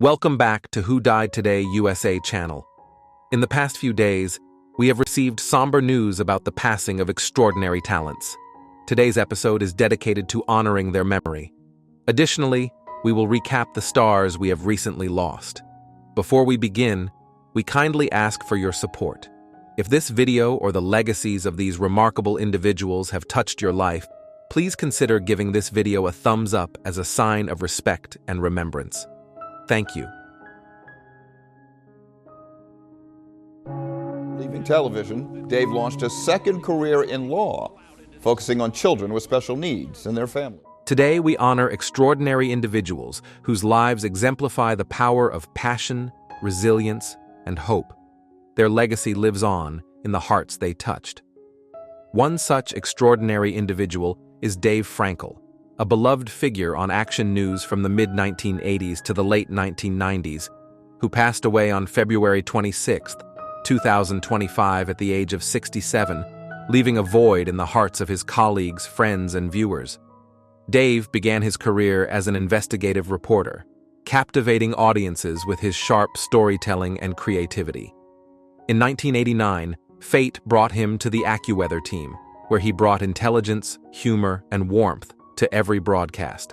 Welcome back to Who Died Today USA channel. In the past few days, we have received somber news about the passing of extraordinary talents. Today's episode is dedicated to honoring their memory. Additionally, we will recap the stars we have recently lost. Before we begin, we kindly ask for your support. If this video or the legacies of these remarkable individuals have touched your life, please consider giving this video a thumbs up as a sign of respect and remembrance. Thank you. Leaving television, Dave launched a second career in law, focusing on children with special needs and their families. Today, we honor extraordinary individuals whose lives exemplify the power of passion, resilience, and hope. Their legacy lives on in the hearts they touched. One such extraordinary individual is Dave Frankel, a beloved figure on action news from the mid-1980s to the late 1990s, who passed away on February 26, 2025 at the age of 67, leaving a void in the hearts of his colleagues, friends, and viewers. Dave began his career as an investigative reporter, captivating audiences with his sharp storytelling and creativity. In 1989, fate brought him to the AccuWeather team, where he brought intelligence, humor, and warmth to every broadcast.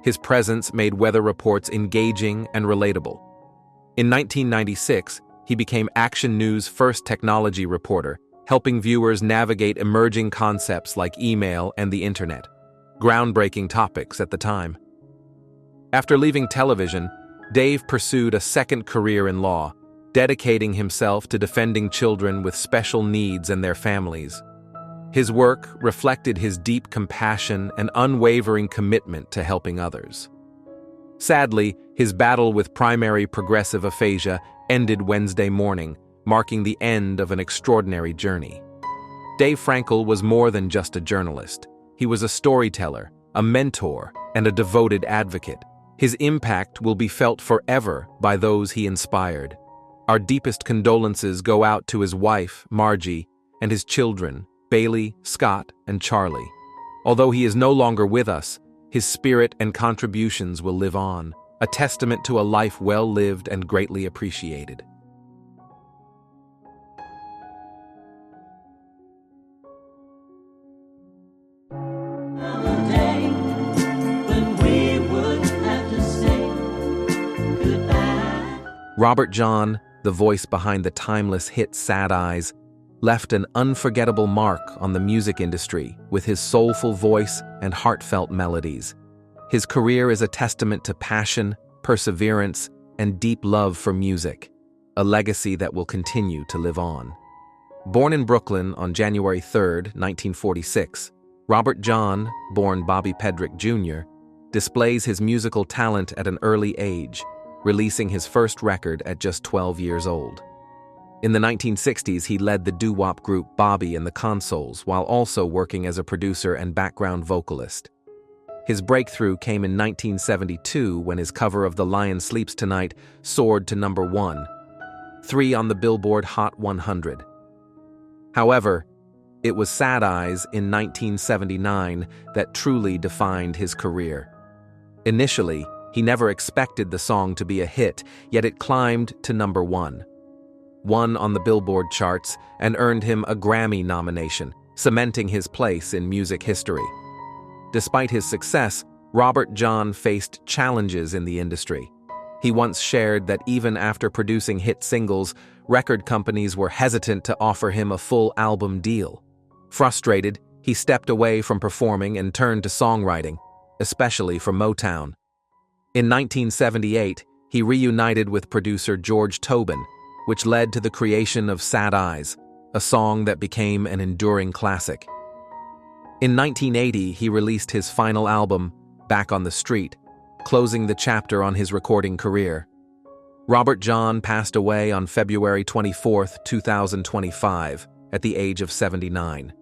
His presence made weather reports engaging and relatable. In 1996, he became Action News' first technology reporter, helping viewers navigate emerging concepts like email and the internet, groundbreaking topics at the time. After leaving television, Dave pursued a second career in law, dedicating himself to defending children with special needs and their families. His work reflected his deep compassion and unwavering commitment to helping others. Sadly, his battle with primary progressive aphasia ended Wednesday morning, marking the end of an extraordinary journey. Dave Frankel was more than just a journalist. He was a storyteller, a mentor, and a devoted advocate. His impact will be felt forever by those he inspired. Our deepest condolences go out to his wife, Margie, and his children, Bailey, Scott, and Charlie. Although he is no longer with us, his spirit and contributions will live on, a testament to a life well lived and greatly appreciated. Robert Jaune, the voice behind the timeless hit Sad Eyes, left an unforgettable mark on the music industry with his soulful voice and heartfelt melodies. His career is a testament to passion, perseverance, and deep love for music, a legacy that will continue to live on. Born in Brooklyn on January 3, 1946, Robert Jaune, born Bobby Pedrick Jr., displays his musical talent at an early age, releasing his first record at just 12 years old. In the 1960s, he led the doo-wop group Bobby and the Consoles while also working as a producer and background vocalist. His breakthrough came in 1972 when his cover of The Lion Sleeps Tonight soared to number 1, 3 on the Billboard Hot 100. However, it was Sad Eyes in 1979 that truly defined his career. Initially, he never expected the song to be a hit, yet it climbed to number 1 on the Billboard charts, and earned him a Grammy nomination, cementing his place in music history. Despite his success, Robert Jaune faced challenges in the industry. He once shared that even after producing hit singles, record companies were hesitant to offer him a full album deal. Frustrated, he stepped away from performing and turned to songwriting, especially for Motown. In 1978, he reunited with producer George Tobin, which led to the creation of Sad Eyes, a song that became an enduring classic. In 1980, he released his final album, Back on the Street, closing the chapter on his recording career. Robert Jaune passed away on February 24, 2025, at the age of 79.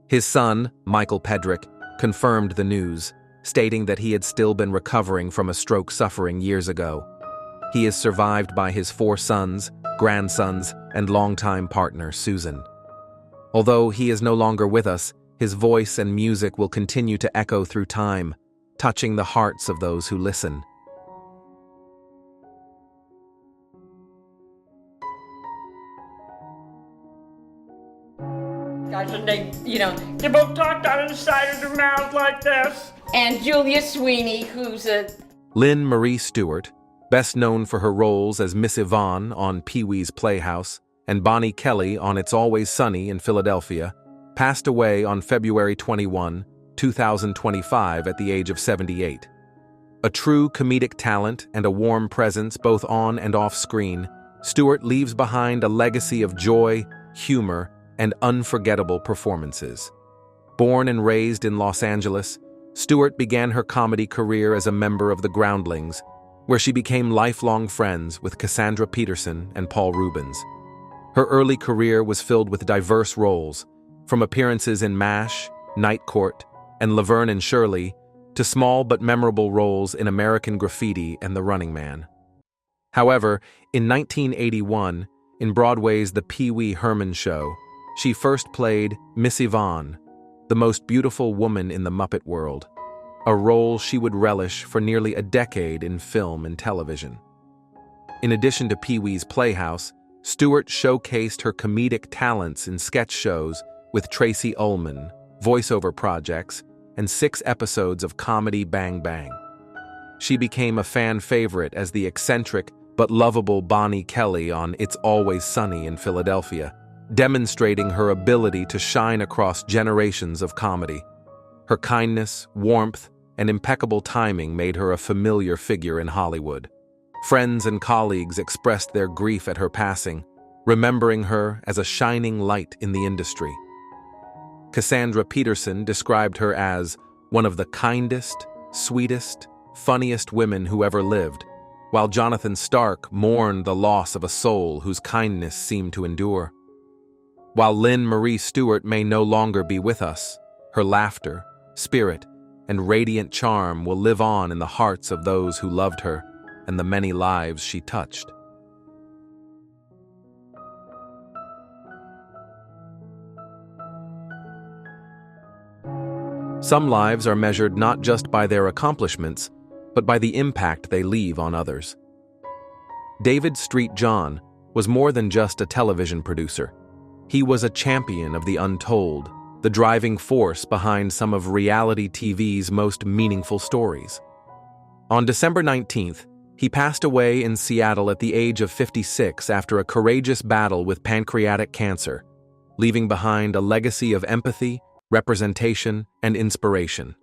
His son, Michael Pedrick, confirmed the news, stating that he had still been recovering from a stroke suffering years ago. He is survived by his 4 sons, grandsons, and longtime partner, Susan. Although he is no longer with us, his voice and music will continue to echo through time, touching the hearts of those who listen. Guys, and they both talked out of the side of their mouth like this. And Julia Sweeney, who's a... Lynne Marie Stewart, best known for her roles as Miss Yvonne on Pee-wee's Playhouse and Bonnie Kelly on It's Always Sunny in Philadelphia, passed away on February 21, 2025 at the age of 78. A true comedic talent and a warm presence both on and off screen, Stewart leaves behind a legacy of joy, humor, and unforgettable performances. Born and raised in Los Angeles, Stewart began her comedy career as a member of the Groundlings, where she became lifelong friends with Cassandra Peterson and Paul Reubens. Her early career was filled with diverse roles, from appearances in MASH, Night Court, and Laverne and Shirley, to small but memorable roles in American Graffiti and The Running Man. However, in 1981, in Broadway's The Pee Wee Herman Show, she first played Miss Yvonne, the most beautiful woman in the Muppet world, a role she would relish for nearly a decade in film and television. In addition to Pee-wee's Playhouse, Stewart showcased her comedic talents in sketch shows with Tracy Ullman, voiceover projects, and 6 episodes of Comedy Bang Bang. She became a fan favorite as the eccentric but lovable Bonnie Kelly on It's Always Sunny in Philadelphia, demonstrating her ability to shine across generations of comedy. Her kindness, warmth, and impeccable timing made her a familiar figure in Hollywood. Friends and colleagues expressed their grief at her passing, remembering her as a shining light in the industry. Cassandra Peterson described her as one of the kindest, sweetest, funniest women who ever lived, while Jonathan Stark mourned the loss of a soul whose kindness seemed to endure. While Lynne Marie Stewart may no longer be with us, her laughter, spirit, and radiant charm will live on in the hearts of those who loved her and the many lives she touched. Some lives are measured not just by their accomplishments, but by the impact they leave on others. David Street John was more than just a television producer. He was a champion of the untold, the driving force behind some of reality TV's most meaningful stories. On December 19th, he passed away in Seattle at the age of 56 after a courageous battle with pancreatic cancer, leaving behind a legacy of empathy, representation, and inspiration.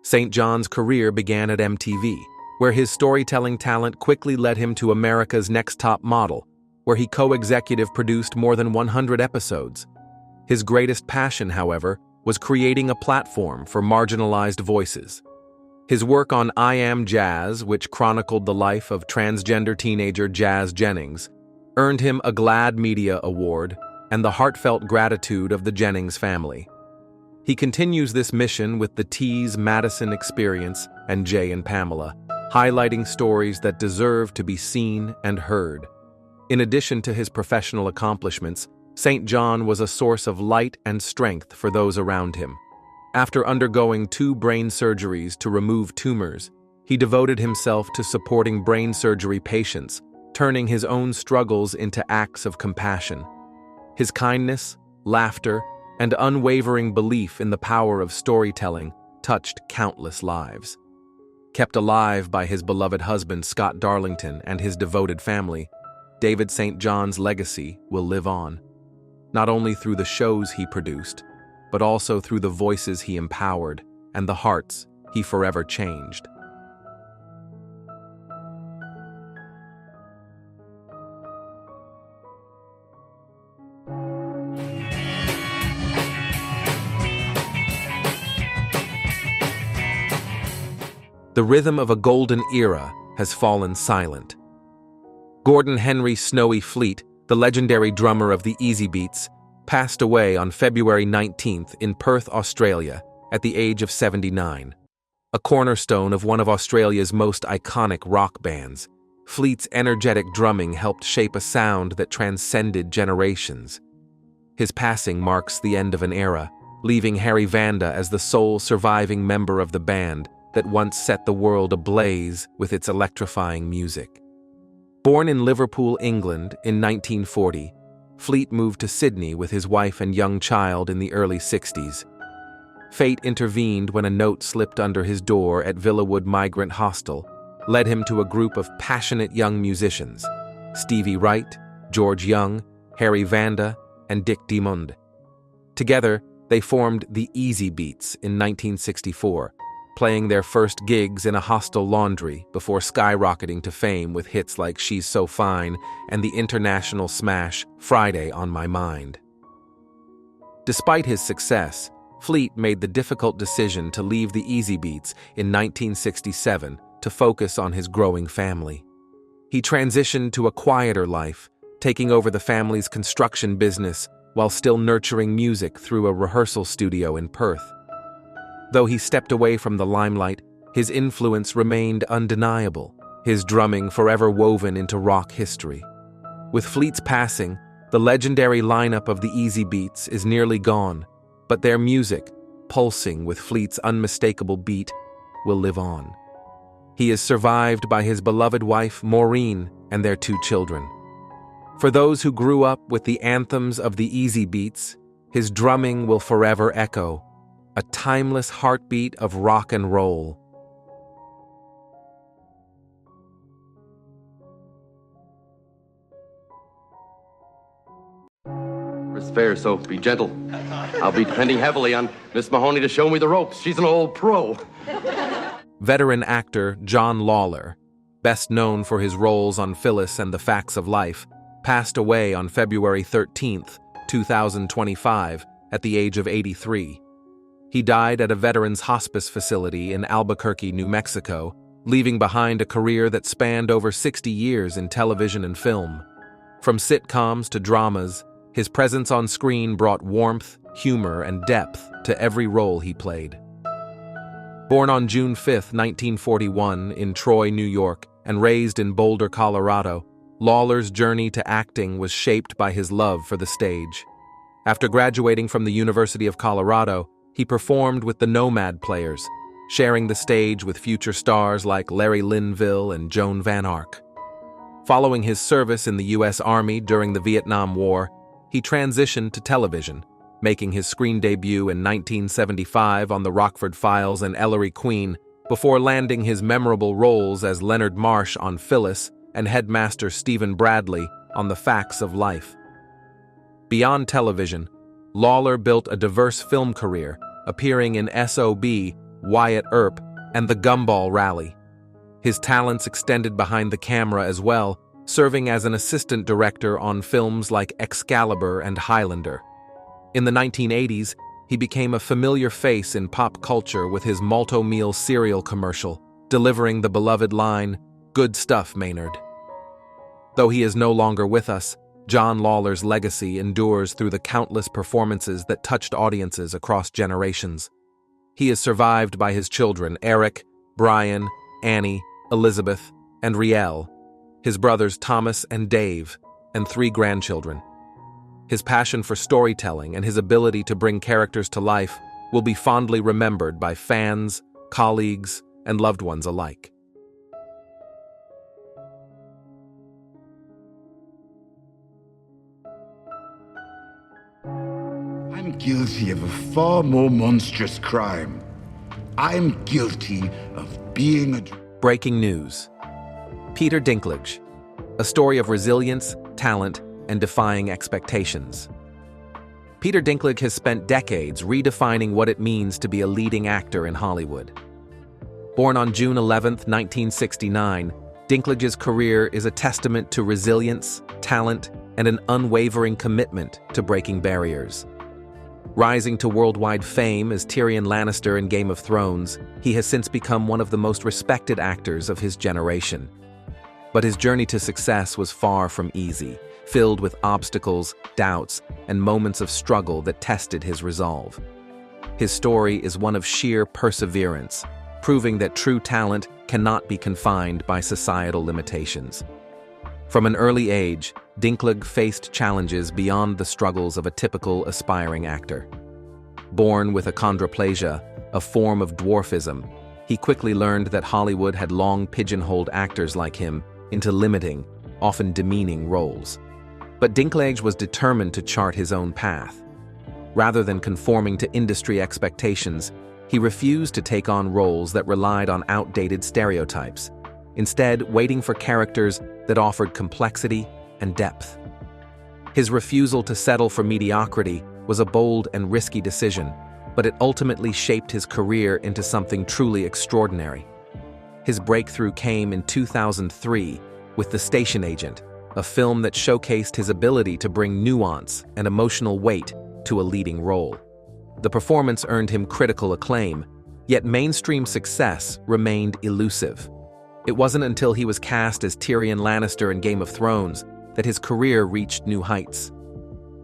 St. John's career began at MTV, where his storytelling talent quickly led him to America's Next Top Model, where he co-executive produced more than 100 episodes. His greatest passion, however, was creating a platform for marginalized voices. His work on I Am Jazz, which chronicled the life of transgender teenager Jazz Jennings, earned him a GLAAD Media Award and the heartfelt gratitude of the Jennings family. He continues this mission with the T's Madison Experience and Jay and Pamela, highlighting stories that deserve to be seen and heard. In addition to his professional accomplishments, St. John was a source of light and strength for those around him. After undergoing 2 brain surgeries to remove tumors, he devoted himself to supporting brain surgery patients, turning his own struggles into acts of compassion. His kindness, laughter, and unwavering belief in the power of storytelling touched countless lives. Kept alive by his beloved husband Scott Darlington and his devoted family, David St. John's legacy will live on, not only through the shows he produced, but also through the voices he empowered and the hearts he forever changed. The rhythm of a golden era has fallen silent. Gordon Henry Snowy Fleet, the legendary drummer of the Easy Beats, passed away on February 19th in Perth, Australia, at the age of 79. A cornerstone of one of Australia's most iconic rock bands, Fleet's energetic drumming helped shape a sound that transcended generations. His passing marks the end of an era, leaving Harry Vanda as the sole surviving member of the band that once set the world ablaze with its electrifying music. Born in Liverpool, England in 1940, Fleet moved to Sydney with his wife and young child in the early 60s. Fate intervened when a note slipped under his door at Villawood Migrant Hostel led him to a group of passionate young musicians: Stevie Wright, George Young, Harry Vanda, and Dick Dimond. Together, they formed the Easy Beats in 1964, playing their first gigs in a hostel laundry before skyrocketing to fame with hits like She's So Fine and the international smash Friday on My Mind. Despite his success, Fleet made the difficult decision to leave the Easy Beats in 1967 to focus on his growing family. He transitioned to a quieter life, taking over the family's construction business while still nurturing music through a rehearsal studio in Perth. Though he stepped away from the limelight, his influence remained undeniable, his drumming forever woven into rock history. With Fleet's passing, the legendary lineup of the Easy Beats is nearly gone, but their music, pulsing with Fleet's unmistakable beat, will live on. He is survived by his beloved wife, Maureen, and their 2 children. For those who grew up with the anthems of the Easy Beats, his drumming will forever echo, a timeless heartbeat of rock and roll. It's fair, so be gentle. I'll be depending heavily on Miss Mahoney to show me the ropes. She's an old pro. Veteran actor John Lawlor, best known for his roles on Phyllis and The Facts of Life, passed away on February 13, 2025, at the age of 83. He died at a veterans hospice facility in Albuquerque, New Mexico, leaving behind a career that spanned over 60 years in television and film. From sitcoms to dramas, his presence on screen brought warmth, humor, and depth to every role he played. Born on June 5, 1941, in Troy, New York, and raised in Boulder, Colorado, Lawlor's journey to acting was shaped by his love for the stage. After graduating from the University of Colorado, he performed with the Nomad Players, sharing the stage with future stars like Larry Linville and Joan Van Ark. Following his service in the U.S. Army during the Vietnam War, he transitioned to television, making his screen debut in 1975 on The Rockford Files and Ellery Queen, before landing his memorable roles as Leonard Marsh on Phyllis and Headmaster Stephen Bradley on The Facts of Life. Beyond television, Lawlor built a diverse film career, appearing in S.O.B., Wyatt Earp, and The Gumball Rally. His talents extended behind the camera as well, serving as an assistant director on films like Excalibur and Highlander. In the 1980s, he became a familiar face in pop culture with his Malto-Meal cereal commercial, delivering the beloved line, "Good stuff, Maynard." Though he is no longer with us, John Lawlor's legacy endures through the countless performances that touched audiences across generations. He is survived by his children Eric, Brian, Annie, Elizabeth, and Riel, his brothers Thomas and Dave, and 3 grandchildren. His passion for storytelling and his ability to bring characters to life will be fondly remembered by fans, colleagues, and loved ones alike. I'm guilty of a far more monstrous crime. I'm guilty of being a... Breaking news. Peter Dinklage, a story of resilience, talent, and defying expectations. Peter Dinklage has spent decades redefining what it means to be a leading actor in Hollywood. Born on June 11, 1969, Dinklage's career is a testament to resilience, talent, and an unwavering commitment to breaking barriers. Rising to worldwide fame as Tyrion Lannister in Game of Thrones, he has since become one of the most respected actors of his generation. But his journey to success was far from easy, filled with obstacles, doubts, and moments of struggle that tested his resolve. His story is one of sheer perseverance, proving that true talent cannot be confined by societal limitations. From an early age, Dinklage faced challenges beyond the struggles of a typical aspiring actor. Born with achondroplasia, a form of dwarfism, he quickly learned that Hollywood had long pigeonholed actors like him into limiting, often demeaning roles. But Dinklage was determined to chart his own path. Rather than conforming to industry expectations, he refused to take on roles that relied on outdated stereotypes, instead waiting for characters that offered complexity and depth. His refusal to settle for mediocrity was a bold and risky decision, but it ultimately shaped his career into something truly extraordinary. His breakthrough came in 2003 with The Station Agent, a film that showcased his ability to bring nuance and emotional weight to a leading role. The performance earned him critical acclaim, yet mainstream success remained elusive. It wasn't until he was cast as Tyrion Lannister in Game of Thrones that his career reached new heights.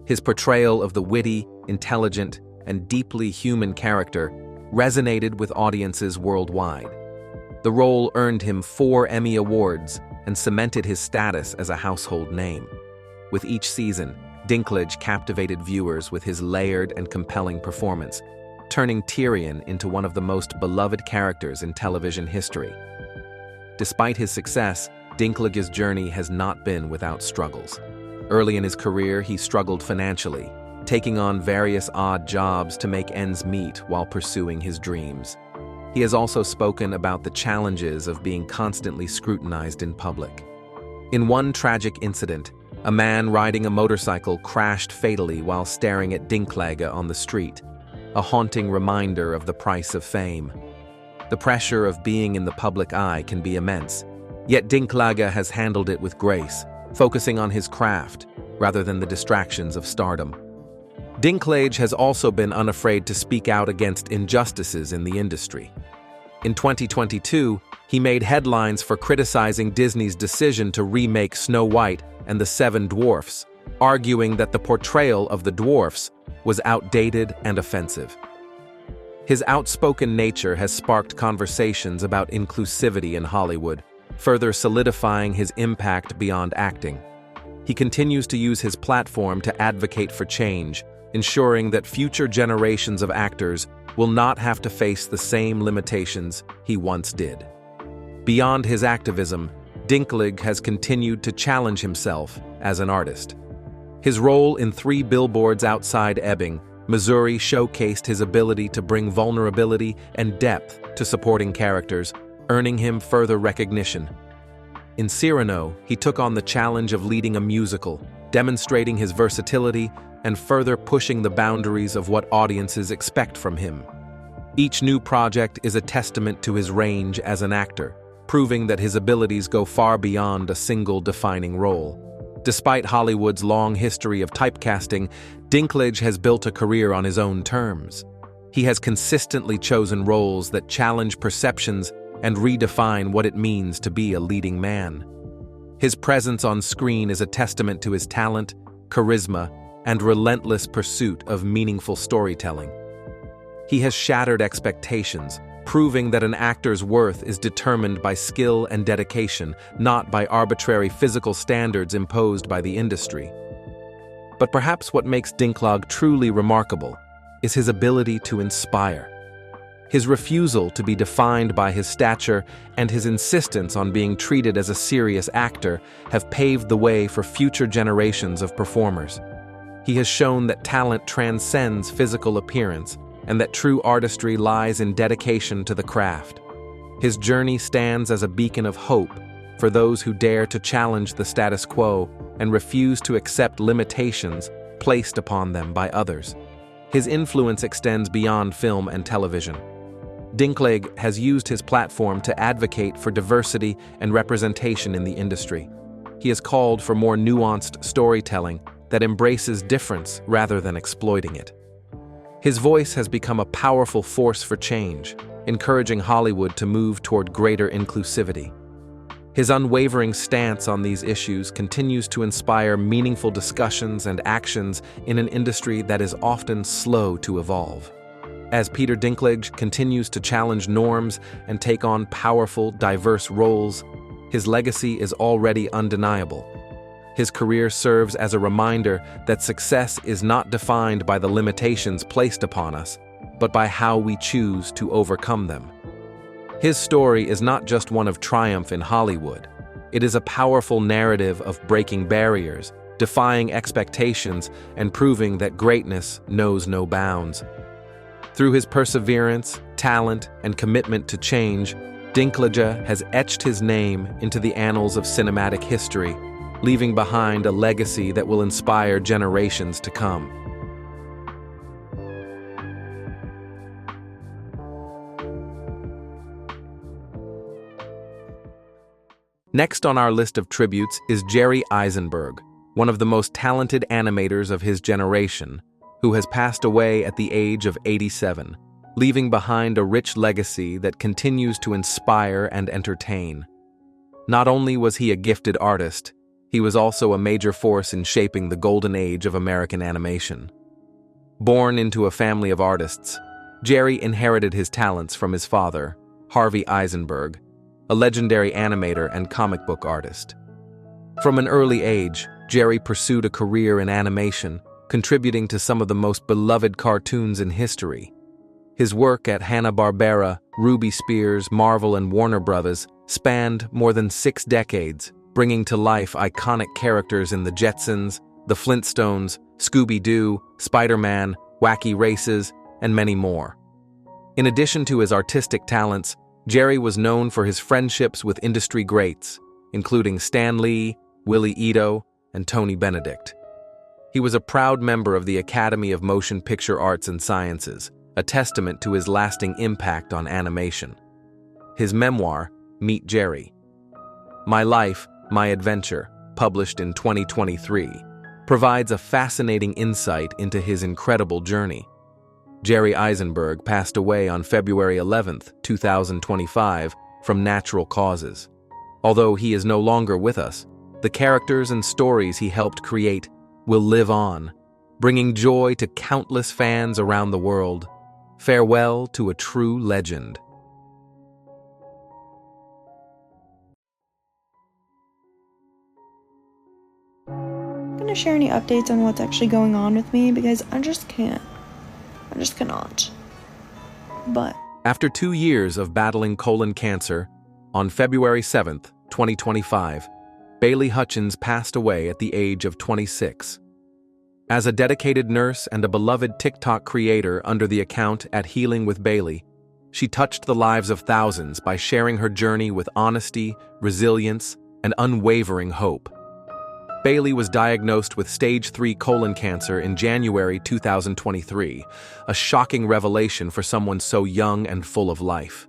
His portrayal of the witty, intelligent, and deeply human character resonated with audiences worldwide. The role earned him 4 Emmy Awards and cemented his status as a household name. With each season, Dinklage captivated viewers with his layered and compelling performance, turning Tyrion into one of the most beloved characters in television history. Despite his success, Dinklage's journey has not been without struggles. Early in his career, he struggled financially, taking on various odd jobs to make ends meet while pursuing his dreams. He has also spoken about the challenges of being constantly scrutinized in public. In one tragic incident, a man riding a motorcycle crashed fatally while staring at Dinklage on the street, a haunting reminder of the price of fame. The pressure of being in the public eye can be immense, yet Dinklage has handled it with grace, focusing on his craft rather than the distractions of stardom. Dinklage has also been unafraid to speak out against injustices in the industry. In 2022, he made headlines for criticizing Disney's decision to remake Snow White and the Seven Dwarfs, arguing that the portrayal of the dwarfs was outdated and offensive. His outspoken nature has sparked conversations about inclusivity in Hollywood, further solidifying his impact beyond acting. He continues to use his platform to advocate for change, ensuring that future generations of actors will not have to face the same limitations he once did. Beyond his activism, Dinklage has continued to challenge himself as an artist. His role in 3 Billboards Outside Ebbing, Missouri showcased his ability to bring vulnerability and depth to supporting characters, earning him further recognition. In Cyrano, he took on the challenge of leading a musical, demonstrating his versatility and further pushing the boundaries of what audiences expect from him. Each new project is a testament to his range as an actor, proving that his abilities go far beyond a single defining role. Despite Hollywood's long history of typecasting, Dinklage has built a career on his own terms. He has consistently chosen roles that challenge perceptions and redefine what it means to be a leading man. His presence on screen is a testament to his talent, charisma, and relentless pursuit of meaningful storytelling. He has shattered expectations, proving that an actor's worth is determined by skill and dedication, not by arbitrary physical standards imposed by the industry. But perhaps what makes Dinklage truly remarkable is his ability to inspire. His refusal to be defined by his stature and his insistence on being treated as a serious actor have paved the way for future generations of performers. He has shown that talent transcends physical appearance and that true artistry lies in dedication to the craft. His journey stands as a beacon of hope for those who dare to challenge the status quo and refuse to accept limitations placed upon them by others. His influence extends beyond film and television. Dinklage has used his platform to advocate for diversity and representation in the industry. He has called for more nuanced storytelling that embraces difference rather than exploiting it. His voice has become a powerful force for change, encouraging Hollywood to move toward greater inclusivity. His unwavering stance on these issues continues to inspire meaningful discussions and actions in an industry that is often slow to evolve. As Peter Dinklage continues to challenge norms and take on powerful, diverse roles, his legacy is already undeniable. His career serves as a reminder that success is not defined by the limitations placed upon us, but by how we choose to overcome them. His story is not just one of triumph in Hollywood. It is a powerful narrative of breaking barriers, defying expectations and proving that greatness knows no bounds. Through his perseverance, talent, and commitment to change, Dinklage has etched his name into the annals of cinematic history, leaving behind a legacy that will inspire generations to come. Next on our list of tributes is Jerry Eisenberg, one of the most talented animators of his generation, who has passed away at the age of 87, leaving behind a rich legacy that continues to inspire and entertain. Not only was he a gifted artist, he was also a major force in shaping the golden age of American animation. Born into a family of artists, Jerry inherited his talents from his father, Harvey Eisenberg, a legendary animator and comic book artist. From an early age, Jerry pursued a career in animation, contributing to some of the most beloved cartoons in history. His work at Hanna-Barbera, Ruby Spears, Marvel, and Warner Brothers spanned more than 6 decades, bringing to life iconic characters in The Jetsons, The Flintstones, Scooby-Doo, Spider-Man, Wacky Races, and many more. In addition to his artistic talents, Jerry was known for his friendships with industry greats, including Stan Lee, Willie Ito, and Tony Benedict. He was a proud member of the Academy of Motion Picture Arts and Sciences, a testament to his lasting impact on animation. His memoir, Meet Jerry. My Life, My Adventure, published in 2023, provides a fascinating insight into his incredible journey. Jerry Eisenberg passed away on February 11, 2025, from natural causes. Although he is no longer with us, the characters and stories he helped create will live on, bringing joy to countless fans around the world. Farewell to a true legend. I'm going to share any updates on what's actually going on with me because I just can't. I just cannot. But after 2 years of battling colon cancer, on February 7, 2025, Bailey Hutchins passed away at the age of 26. As a dedicated nurse and a beloved TikTok creator under the account at Healing with Bailey, she touched the lives of thousands by sharing her journey with honesty, resilience, and unwavering hope. Bailey was diagnosed with stage 3 colon cancer in January 2023, a shocking revelation for someone so young and full of life.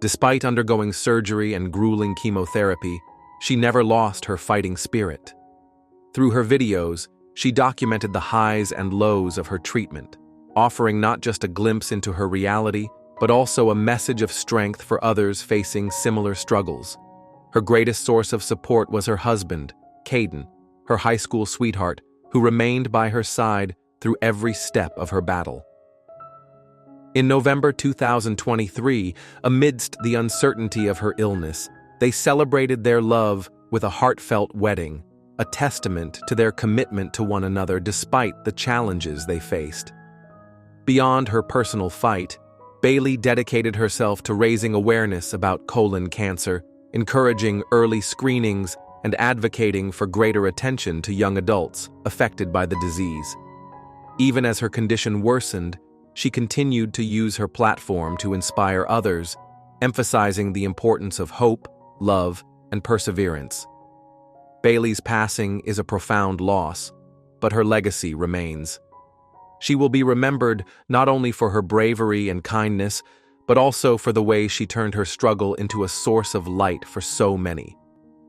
Despite undergoing surgery and grueling chemotherapy, she never lost her fighting spirit. Through her videos, she documented the highs and lows of her treatment, offering not just a glimpse into her reality, but also a message of strength for others facing similar struggles. Her greatest source of support was her husband, Caden, her high school sweetheart, who remained by her side through every step of her battle. In November 2023, amidst the uncertainty of her illness, they celebrated their love with a heartfelt wedding, a testament to their commitment to one another despite the challenges they faced. Beyond her personal fight, Bailey dedicated herself to raising awareness about colon cancer, encouraging early screenings, and advocating for greater attention to young adults affected by the disease. Even as her condition worsened, she continued to use her platform to inspire others, emphasizing the importance of hope, love, and perseverance. Bailey's passing is a profound loss, but her legacy remains. She will be remembered not only for her bravery and kindness, but also for the way she turned her struggle into a source of light for so many.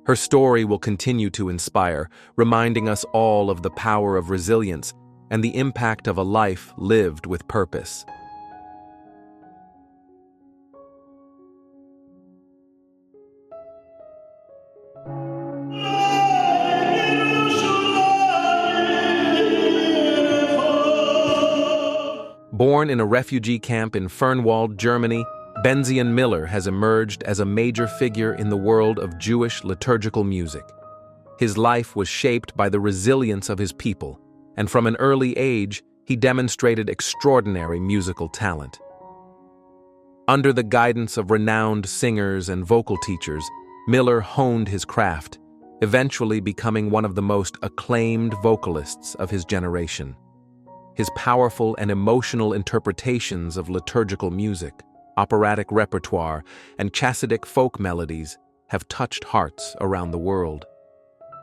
Her story will continue to inspire, reminding us all of the power of resilience and the impact of a life lived with purpose. Born in a refugee camp in Fernwald, Germany, Benzion Miller has emerged as a major figure in the world of Jewish liturgical music. His life was shaped by the resilience of his people, and from an early age, he demonstrated extraordinary musical talent. Under the guidance of renowned singers and vocal teachers, Miller honed his craft, eventually becoming one of the most acclaimed vocalists of his generation. His powerful and emotional interpretations of liturgical music, operatic repertoire, and Chassidic folk melodies have touched hearts around the world.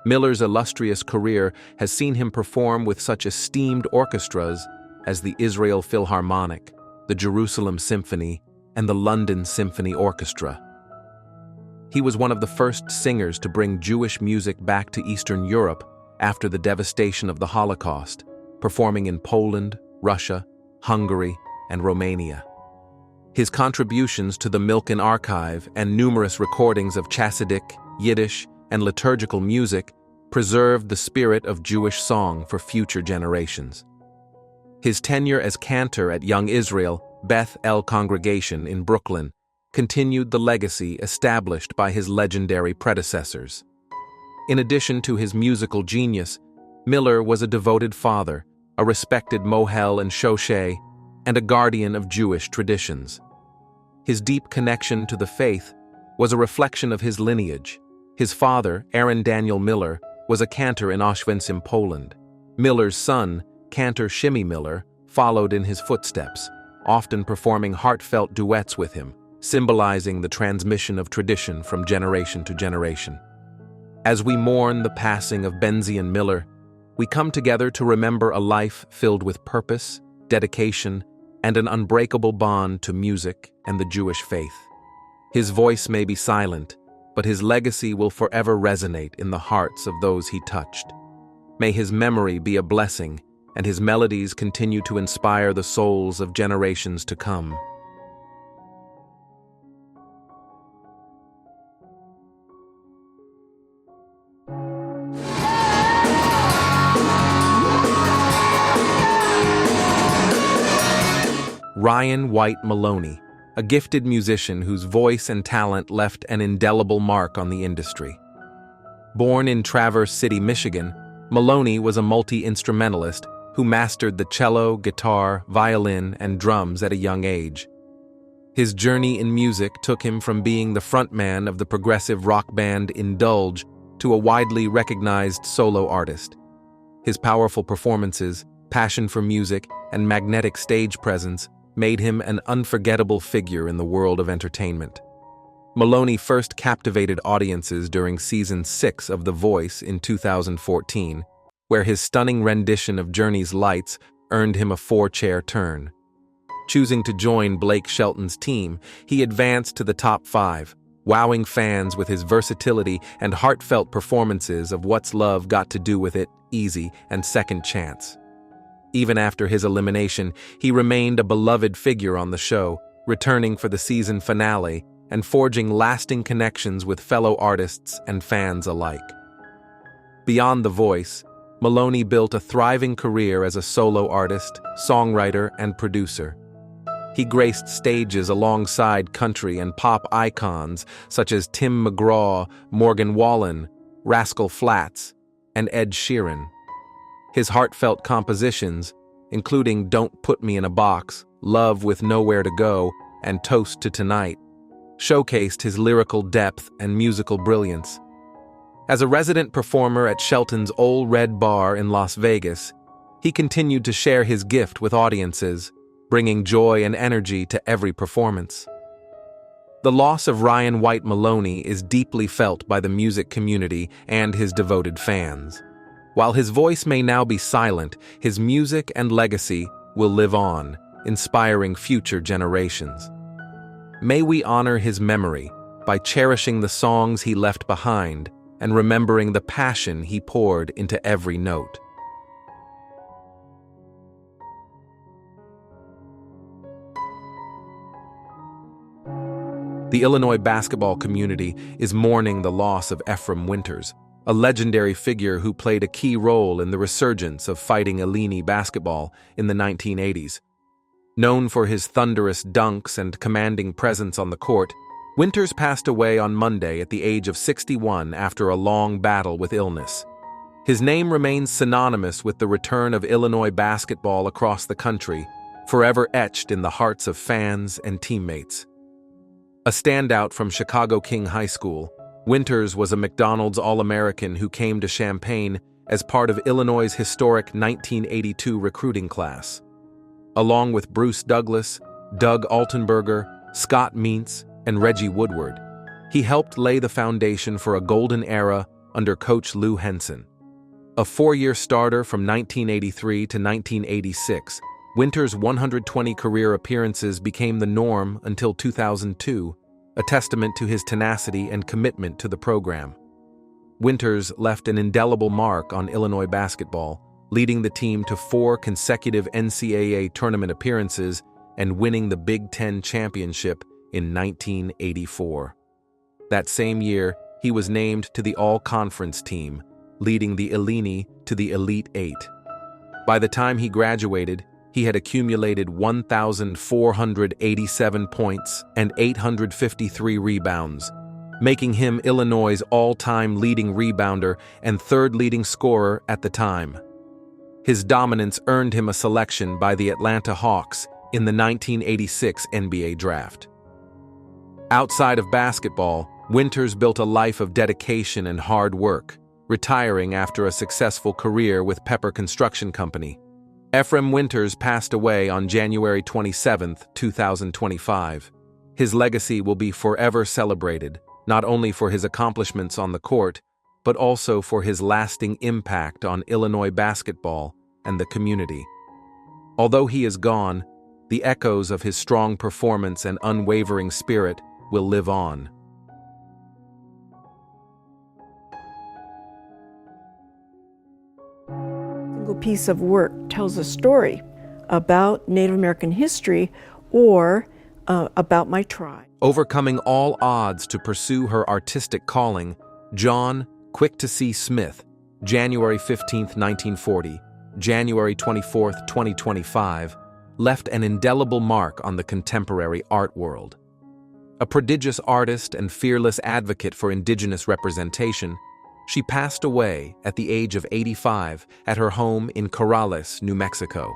Miller's illustrious career has seen him perform with such esteemed orchestras as the Israel Philharmonic, the Jerusalem Symphony, and the London Symphony Orchestra. He was one of the first singers to bring Jewish music back to Eastern Europe after the devastation of the Holocaust, performing in Poland, Russia, Hungary, and Romania. His contributions to the Milken Archive and numerous recordings of Chassidic, Yiddish, and liturgical music preserved the spirit of Jewish song for future generations. His tenure as cantor at Young Israel, Beth El Congregation in Brooklyn, continued the legacy established by his legendary predecessors. In addition to his musical genius, Miller was a devoted father, a respected mohel and shoshay, and a guardian of Jewish traditions. His deep connection to the faith was a reflection of his lineage. His father, Aaron Daniel Miller, was a cantor in Auschwitz in Poland. Miller's son, cantor Shimmy Miller, followed in his footsteps, often performing heartfelt duets with him, symbolizing the transmission of tradition from generation to generation. As we mourn the passing of Benzion Miller, we come together to remember a life filled with purpose, dedication, and an unbreakable bond to music and the Jewish faith. His voice may be silent, but his legacy will forever resonate in the hearts of those he touched. May his memory be a blessing, and his melodies continue to inspire the souls of generations to come. Whyte Maloney, a gifted musician whose voice and talent left an indelible mark on the industry. Born in Traverse City, Michigan, Maloney was a multi-instrumentalist who mastered the cello, guitar, violin, and drums at a young age. His journey in music took him from being the frontman of the progressive rock band Indulge to a widely recognized solo artist. His powerful performances, passion for music, and magnetic stage presence made him an unforgettable figure in the world of entertainment. Maloney first captivated audiences during Season 6 of The Voice in 2014, where his stunning rendition of Journey's Lights earned him a 4-chair turn. Choosing to join Blake Shelton's team, he advanced to the top 5, wowing fans with his versatility and heartfelt performances of What's Love Got to Do with It, Easy, and Second Chance. Even after his elimination, he remained a beloved figure on the show, returning for the season finale and forging lasting connections with fellow artists and fans alike. Beyond The Voice, Maloney built a thriving career as a solo artist, songwriter, and producer. He graced stages alongside country and pop icons such as Tim McGraw, Morgan Wallen, Rascal Flatts, and Ed Sheeran. His heartfelt compositions, including Don't Put Me in a Box, Love with Nowhere to Go, and Toast to Tonight, showcased his lyrical depth and musical brilliance. As a resident performer at Shelton's Ole Red Bar in Las Vegas, he continued to share his gift with audiences, bringing joy and energy to every performance. The loss of Whyte Maloney is deeply felt by the music community and his devoted fans. While his voice may now be silent, his music and legacy will live on, inspiring future generations. May we honor his memory by cherishing the songs he left behind and remembering the passion he poured into every note. The Illinois basketball community is mourning the loss of Efrem Winters, a legendary figure who played a key role in the resurgence of Fighting Illini basketball in the 1980s. Known for his thunderous dunks and commanding presence on the court, Winters passed away on Monday at the age of 61 after a long battle with illness. His name remains synonymous with the return of Illinois basketball across the country, forever etched in the hearts of fans and teammates. A standout from Chicago King High School, Winters was a McDonald's All-American who came to Champaign as part of Illinois' historic 1982 recruiting class. Along with Bruce Douglas, Doug Altenberger, Scott Meents, and Reggie Woodward, he helped lay the foundation for a golden era under coach Lou Henson. A four-year starter from 1983 to 1986, Winters' 120 career appearances became the norm until 2002, a testament to his tenacity and commitment to the program. Winters left an indelible mark on Illinois basketball, leading the team to 4 consecutive NCAA tournament appearances and winning the Big Ten championship in 1984. That same year, he was named to the All-Conference team, leading the Illini to the Elite Eight. By the time he graduated, he had accumulated 1,487 points and 853 rebounds, making him Illinois' all-time leading rebounder and third leading scorer at the time. His dominance earned him a selection by the Atlanta Hawks in the 1986 NBA draft. Outside of basketball, Winters built a life of dedication and hard work, retiring after a successful career with Pepper Construction Company. Efrem Winters passed away on January 27, 2025. His legacy will be forever celebrated, not only for his accomplishments on the court, but also for his lasting impact on Illinois basketball and the community. Although he is gone, the echoes of his strong performance and unwavering spirit will live on. Single piece of work tells a story about Native American history or about my tribe. Overcoming all odds to pursue her artistic calling, Jaune Quick to See Smith, January 15, 1940, January 24, 2025, left an indelible mark on the contemporary art world. A prodigious artist and fearless advocate for indigenous representation, she passed away at the age of 85 at her home in Corrales, New Mexico.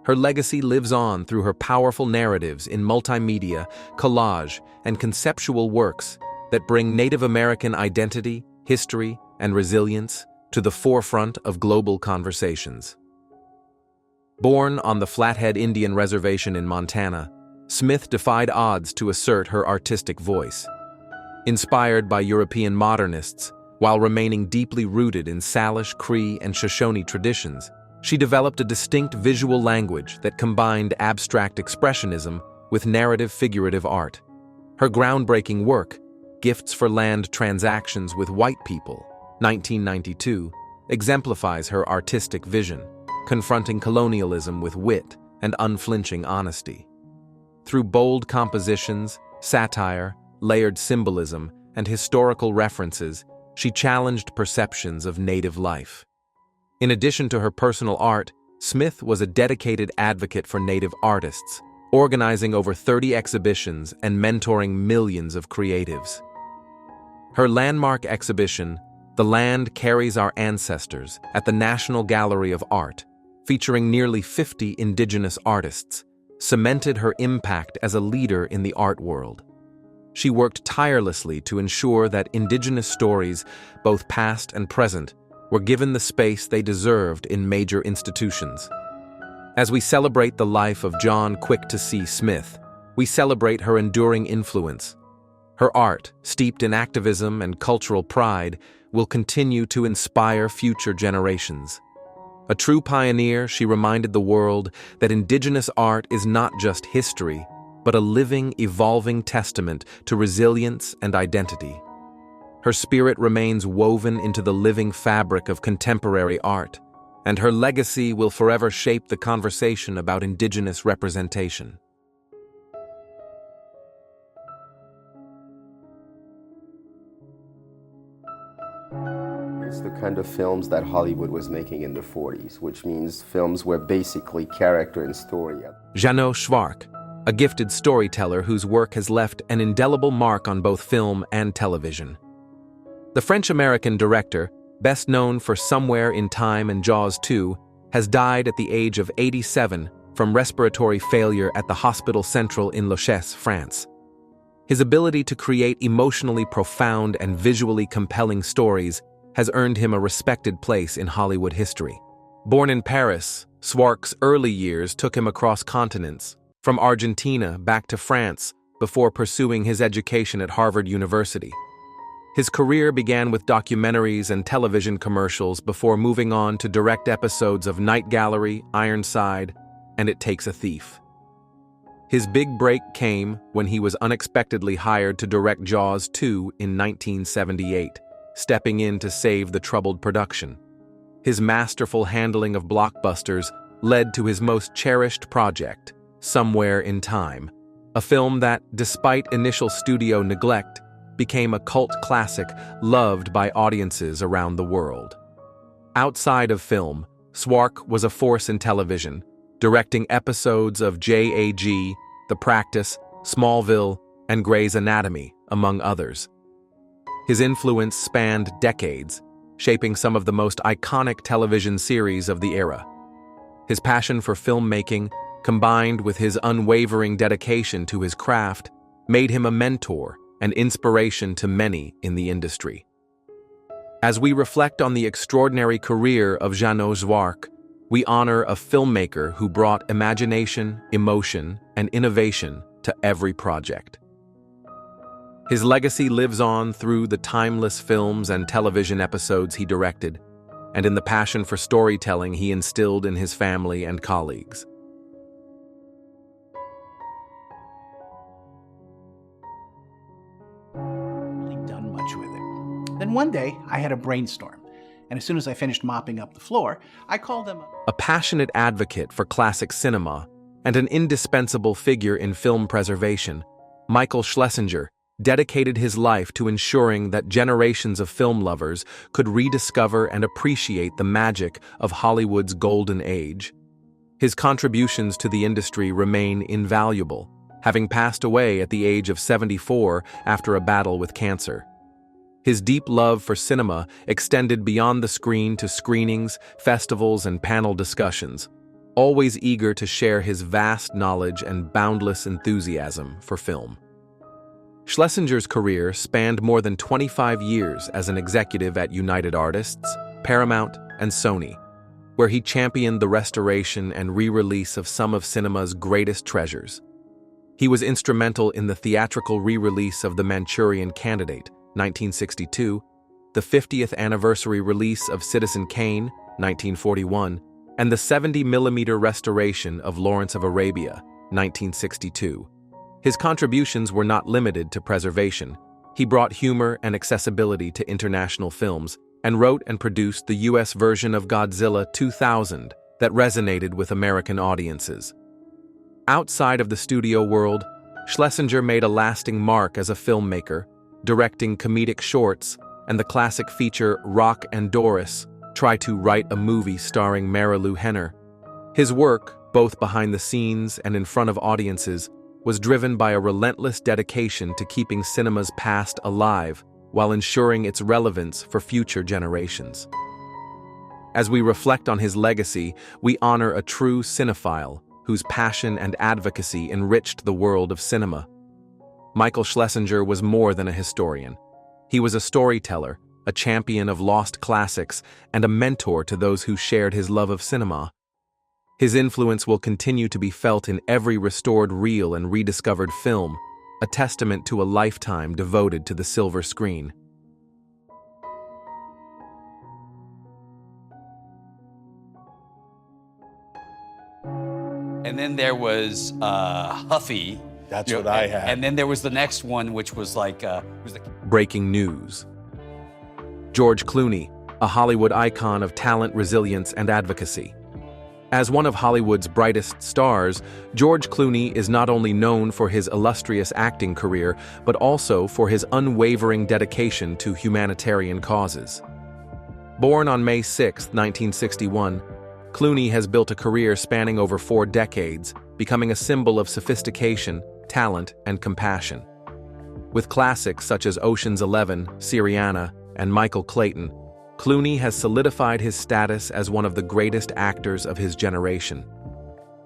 Her legacy lives on through her powerful narratives in multimedia, collage, and conceptual works that bring Native American identity, history, and resilience to the forefront of global conversations. Born on the Flathead Indian Reservation in Montana, Smith defied odds to assert her artistic voice. Inspired by European modernists, while remaining deeply rooted in Salish, Cree, and Shoshone traditions, she developed a distinct visual language that combined abstract expressionism with narrative figurative art. Her groundbreaking work, Gifts for Land Transactions with White People, 1992, exemplifies her artistic vision, confronting colonialism with wit and unflinching honesty. Through bold compositions, satire, layered symbolism, and historical references, she challenged perceptions of Native life. In addition to her personal art, Smith was a dedicated advocate for Native artists, organizing over 30 exhibitions and mentoring millions of creatives. Her landmark exhibition, The Land Carries Our Ancestors, at the National Gallery of Art, featuring nearly 50 indigenous artists, cemented her impact as a leader in the art world. She worked tirelessly to ensure that indigenous stories, both past and present, were given the space they deserved in major institutions. As we celebrate the life of Jaune Quick to See Smith, we celebrate her enduring influence. Her art, steeped in activism and cultural pride, will continue to inspire future generations. A true pioneer, she reminded the world that indigenous art is not just history, but a living, evolving testament to resilience and identity. Her spirit remains woven into the living fabric of contemporary art, and her legacy will forever shape the conversation about indigenous representation. It's the kind of films that Hollywood was making in the 40s, which means films were basically character and story. Jeannot Szwarc, a gifted storyteller whose work has left an indelible mark on both film and television. The French-American director, best known for Somewhere in Time and Jaws 2, has died at the age of 87 from respiratory failure at the Hospital Central in Loches, France. His ability to create emotionally profound and visually compelling stories has earned him a respected place in Hollywood history. Born in Paris, Szwarc's early years took him across continents, from Argentina back to France, before pursuing his education at Harvard University. His career began with documentaries and television commercials before moving on to direct episodes of Night Gallery, Ironside, and It Takes a Thief. His big break came when he was unexpectedly hired to direct Jaws 2 in 1978, stepping in to save the troubled production. His masterful handling of blockbusters led to his most cherished project, Somewhere in Time, a film that, despite initial studio neglect, became a cult classic loved by audiences around the world. Outside of film, Szwarc was a force in television, directing episodes of JAG, The Practice, Smallville, and Grey's Anatomy, among others. His influence spanned decades, shaping some of the most iconic television series of the era. His passion for filmmaking, combined with his unwavering dedication to his craft, made him a mentor and inspiration to many in the industry. As we reflect on the extraordinary career of Jeannot Szwarc, we honor a filmmaker who brought imagination, emotion, and innovation to every project. His legacy lives on through the timeless films and television episodes he directed, and in the passion for storytelling he instilled in his family and colleagues. Done much with it. Then one day, I had a brainstorm, and as soon as I finished mopping up the floor, I called him a passionate advocate for classic cinema and an indispensable figure in film preservation. Michael Schlesinger dedicated his life to ensuring that generations of film lovers could rediscover and appreciate the magic of Hollywood's golden age. His contributions to the industry remain invaluable, having passed away at the age of 74 after a battle with cancer. His deep love for cinema extended beyond the screen to screenings, festivals, and panel discussions, always eager to share his vast knowledge and boundless enthusiasm for film. Schlesinger's career spanned more than 25 years as an executive at United Artists, Paramount, and Sony, where he championed the restoration and re-release of some of cinema's greatest treasures. He was instrumental in the theatrical re-release of The Manchurian Candidate, 1962, the 50th anniversary release of Citizen Kane, 1941, and the 70mm restoration of Lawrence of Arabia, 1962. His contributions were not limited to preservation. He brought humor and accessibility to international films and wrote and produced the U.S. version of Godzilla 2000 that resonated with American audiences. Outside of the studio world, Schlesinger made a lasting mark as a filmmaker, directing comedic shorts and the classic feature Rock and Doris, Try to Write a Movie starring Marilu Henner. His work, both behind the scenes and in front of audiences, was driven by a relentless dedication to keeping cinema's past alive while ensuring its relevance for future generations. As we reflect on his legacy, we honor a true cinephile whose passion and advocacy enriched the world of cinema. Michael Schlesinger was more than a historian. He was a storyteller, a champion of lost classics, and a mentor to those who shared his love of cinema. His influence will continue to be felt in every restored reel and rediscovered film, a testament to a lifetime devoted to the silver screen. And then there was Huffy. That's what I had. And then there was the next one, which was like... Breaking news. George Clooney, a Hollywood icon of talent, resilience, and advocacy. As one of Hollywood's brightest stars, George Clooney is not only known for his illustrious acting career, but also for his unwavering dedication to humanitarian causes. Born on May 6, 1961, Clooney has built a career spanning over 4 decades, becoming a symbol of sophistication, talent, and compassion. With classics such as Ocean's 11, Syriana, and Michael Clayton, Clooney has solidified his status as one of the greatest actors of his generation.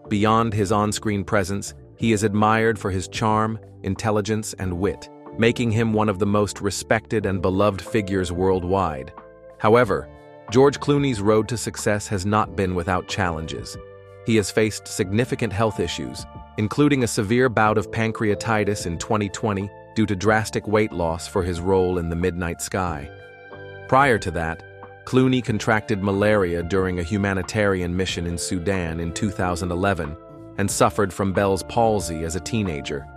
Beyond his on-screen presence, He is admired for his charm, intelligence, and wit, making him one of the most respected and beloved figures worldwide. However, George Clooney's road to success has not been without challenges. He has faced significant health issues, including a severe bout of pancreatitis in 2020 due to drastic weight loss for his role in The Midnight Sky. Prior to that, Clooney contracted malaria during a humanitarian mission in Sudan in 2011 and suffered from Bell's palsy as a teenager.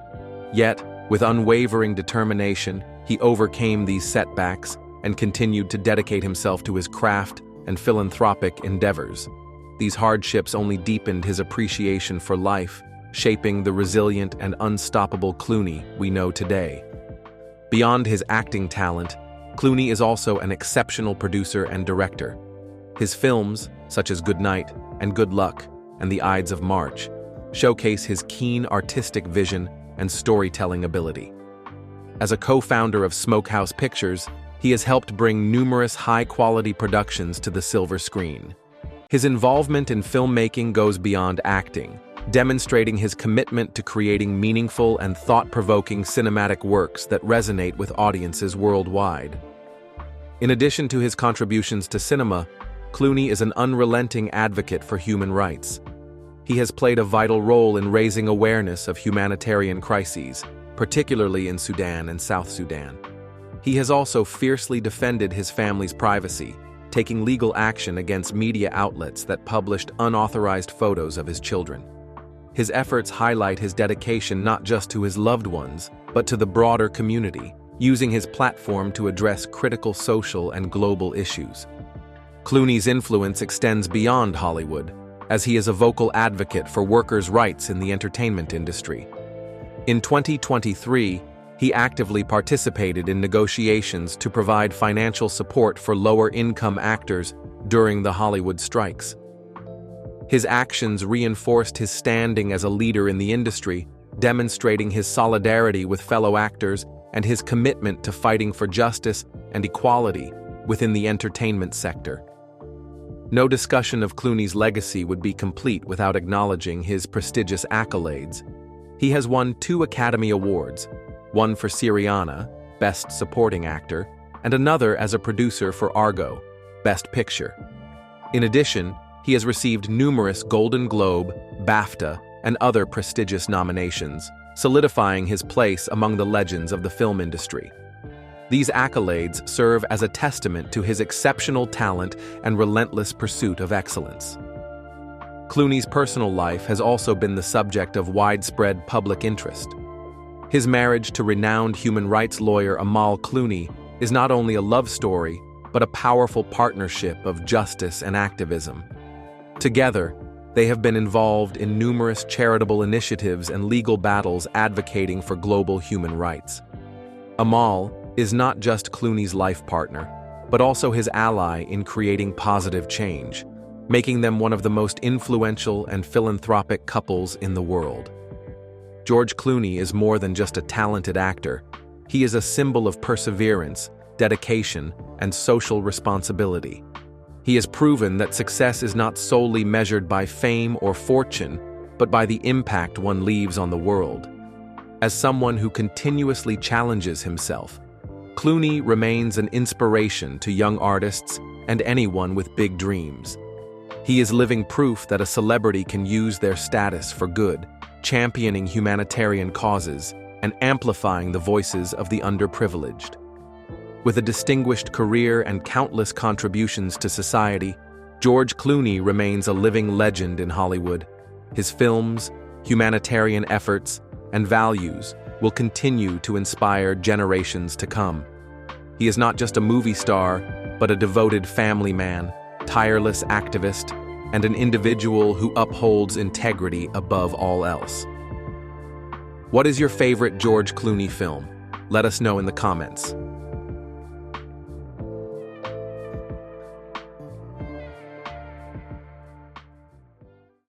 Yet, with unwavering determination, he overcame these setbacks and continued to dedicate himself to his craft and philanthropic endeavors. These hardships only deepened his appreciation for life, shaping the resilient and unstoppable Clooney we know today. Beyond his acting talent, Clooney is also an exceptional producer and director. His films, such as Good Night and Good Luck and The Ides of March, showcase his keen artistic vision and storytelling ability. As a co-founder of Smokehouse Pictures, he has helped bring numerous high-quality productions to the silver screen. His involvement in filmmaking goes beyond acting, demonstrating his commitment to creating meaningful and thought-provoking cinematic works that resonate with audiences worldwide. In addition to his contributions to cinema, Clooney is an unrelenting advocate for human rights. He has played a vital role in raising awareness of humanitarian crises, particularly in Sudan and South Sudan. He has also fiercely defended his family's privacy, taking legal action against media outlets that published unauthorized photos of his children. His efforts highlight his dedication not just to his loved ones, but to the broader community, using his platform to address critical social and global issues. Clooney's influence extends beyond Hollywood, as he is a vocal advocate for workers' rights in the entertainment industry. In 2023, he actively participated in negotiations to provide financial support for lower-income actors during the Hollywood strikes. His actions reinforced his standing as a leader in the industry, demonstrating his solidarity with fellow actors and his commitment to fighting for justice and equality within the entertainment sector. No discussion of Clooney's legacy would be complete without acknowledging his prestigious accolades. He has won 2 Academy Awards, one for Syriana, Best Supporting Actor, and another as a producer for Argo, Best Picture. In addition, he has received numerous Golden Globe, BAFTA, and other prestigious nominations, solidifying his place among the legends of the film industry. These accolades serve as a testament to his exceptional talent and relentless pursuit of excellence. Clooney's personal life has also been the subject of widespread public interest. His marriage to renowned human rights lawyer Amal Clooney is not only a love story, but a powerful partnership of justice and activism. Together, they have been involved in numerous charitable initiatives and legal battles advocating for global human rights. Amal is not just Clooney's life partner, but also his ally in creating positive change, making them one of the most influential and philanthropic couples in the world. George Clooney is more than just a talented actor. He is a symbol of perseverance, dedication, and social responsibility. He has proven that success is not solely measured by fame or fortune, but by the impact one leaves on the world. As someone who continuously challenges himself, Clooney remains an inspiration to young artists and anyone with big dreams. He is living proof that a celebrity can use their status for good, championing humanitarian causes and amplifying the voices of the underprivileged. With a distinguished career and countless contributions to society, George Clooney remains a living legend in Hollywood. His films, humanitarian efforts, and values will continue to inspire generations to come. He is not just a movie star, but a devoted family man, tireless activist, and an individual who upholds integrity above all else. What is your favorite George Clooney film? Let us know in the comments.